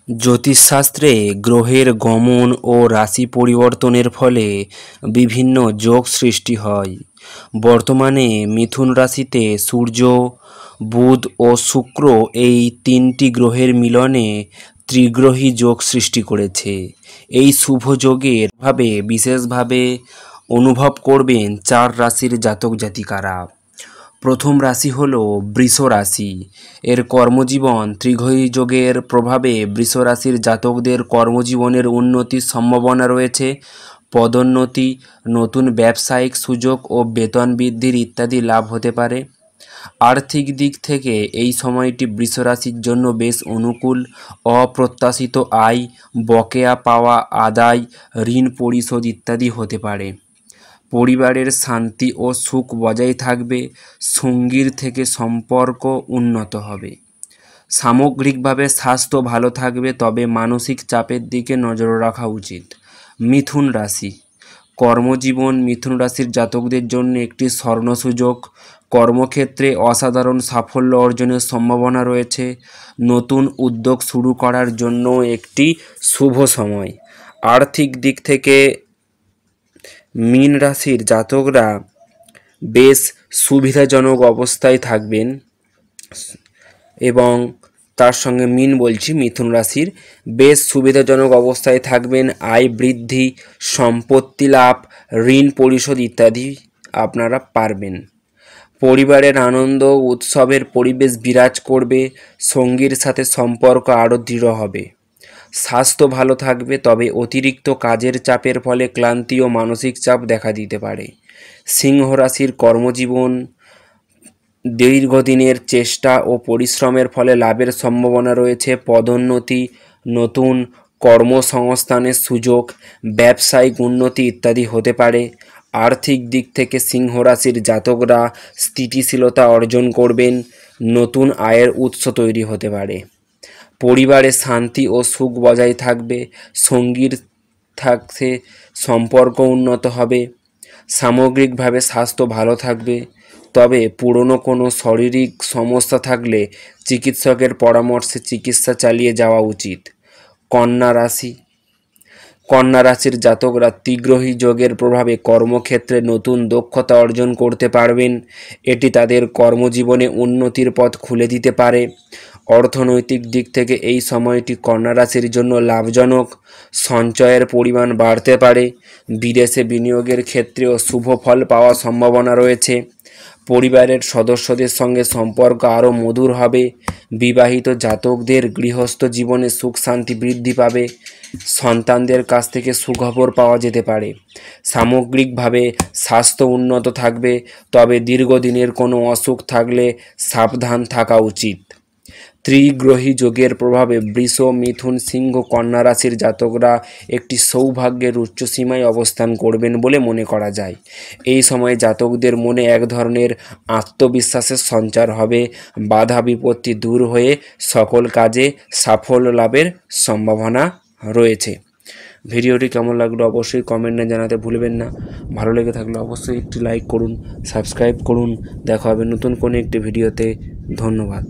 জ্যোতিষশাস্ত্রে গ্রহের গমন ও রাশি পরিবর্তনের ফলে বিভিন্ন যোগ সৃষ্টি হয়। বর্তমানে মিথুন রাশিতে সূর্য, বুধ ও শুক্র এই তিনটি গ্রহের মিলনে ত্রিগ্রহী যোগ সৃষ্টি করেছে। এই শুভ যোগের ভাবে বিশেষভাবে অনুভব করবেন 4 রাশির জাতক জাতিকারা। প্রথম রাশি হল বৃষ রাশি। এর কর্মজীবন ত্রিগ্রহী যোগের প্রভাবে বৃষ রাশির জাতকদের কর্মজীবনের উন্নতির সম্ভাবনা রয়েছে। পদোন্নতি, নতুন ব্যবসায়িক সুযোগ ও বেতন বৃদ্ধির ইত্যাদি লাভ হতে পারে। আর্থিক দিক থেকে এই সময়টি বৃষ রাশির জন্য বেশ অনুকূল। অপ্রত্যাশিত আয়, বকেয়া পাওয়া আদায়, ঋণ পরিশোধ ইত্যাদি হতে পারে। পরিবারের শান্তি ও সুখ বজায় থাকবে। সঙ্গীর থেকে সম্পর্ক উন্নত হবে। সামগ্রিকভাবে স্বাস্থ্য ভালো থাকবে, তবে মানসিক চাপের দিকে নজর রাখা উচিত। মিথুন রাশি। কর্মজীবন মিথুন রাশির জাতকদের জন্য একটি স্বর্ণ সুযোগ। কর্মক্ষেত্রে অসাধারণ সাফল্য অর্জনের সম্ভাবনা রয়েছে। নতুন উদ্যোগ শুরু করার জন্য একটি শুভ সময়। আর্থিক দিক থেকে মীন রাশির জাতকরা বেশ সুবিধাজনক অবস্থায় থাকবেন এবং তার সঙ্গে মিথুন রাশির বেশ সুবিধাজনক অবস্থায় থাকবেন। আয় বৃদ্ধি, সম্পত্তি লাভ, ঋণ পরিশোধ ইত্যাদি আপনারা পারবেন। পরিবারের আনন্দ উৎসবের পরিবেশ বিরাজ করবে। সঙ্গীর সাথে সম্পর্ক আরও দৃঢ় হবে। স্বাস্থ্য ভালো থাকবে, তবে অতিরিক্ত কাজের চাপের ফলে ক্লান্তি ও মানসিক চাপ দেখা দিতে পারে। সিংহ রাশির কর্মজীবন দীর্ঘদিনের চেষ্টা ও পরিশ্রমের ফলে লাভের সম্ভাবনা রয়েছে। পদোন্নতি, নতুন কর্মসংস্থানের সুযোগ, ব্যবসায়িক উন্নতি ইত্যাদি হতে পারে। আর্থিক দিক থেকে সিংহ রাশির জাতকরা স্থিতিশীলতা অর্জন করবেন। নতুন আয়ের উৎস তৈরি হতে পারে। পরিবারে শান্তি ও সুখ বজায় থাকবে। সঙ্গীর থাকতে সম্পর্ক উন্নত হবে। সামগ্রিকভাবে স্বাস্থ্য ভালো থাকবে, তবে পুরনো কোনো শারীরিক সমস্যা থাকলে চিকিৎসকের পরামর্শে চিকিৎসা চালিয়ে যাওয়া উচিত। কন্যা রাশি। কন্যা রাশির জাতকরা ত্রিগ্রহী যোগের প্রভাবে কর্মক্ষেত্রে নতুন দক্ষতা অর্জন করতে পারবেন। এটি তাদের কর্মজীবনে উন্নতির পথ খুলে দিতে পারে। অর্থনৈতিক দিক থেকে এই সময়টি কন্যা রাশির জন্য লাভজনক। সঞ্চয়ের পরিমাণ বাড়তে পারে। বিদেশে বিনিয়োগের ক্ষেত্রেও শুভ ফল পাওয়ার সম্ভাবনা রয়েছে। পরিবারের সদস্যদের সঙ্গে সম্পর্ক আরও মধুর হবে। বিবাহিত জাতকদের গৃহস্থ জীবনে সুখ শান্তি বৃদ্ধি পাবে। সন্তানদের কাছ থেকে সুখবর পাওয়া যেতে পারে। সামগ্রিকভাবে স্বাস্থ্য উন্নত থাকবে, তবে দীর্ঘদিনের কোনো অসুখ থাকলে সাবধান থাকা উচিত। ত্রিগ্রহী যোগের প্রভাবে বৃষ, মিথুন, সিংহ, কন্যা রাশির জাতকরা একটি সৌভাগ্যের উচ্চ সীমায় অবস্থান করবেন বলে মনে করা যায়। এই সময় জাতকদের মনে এক ধরনের আত্মবিশ্বাসের সঞ্চার হবে। বাধা বিপত্তি দূর হয়ে সকল কাজে সাফল্য লাভের সম্ভাবনা রয়েছে। ভিডিওটি কেমন লাগলো অবশ্যই কমেন্টে জানাতে ভুলবেন না। ভালো লেগে থাকলে অবশ্যই একটি লাইক করুন, সাবস্ক্রাইব করুন। দেখা হবে নতুন কোনো একটি ভিডিওতে। ধন্যবাদ।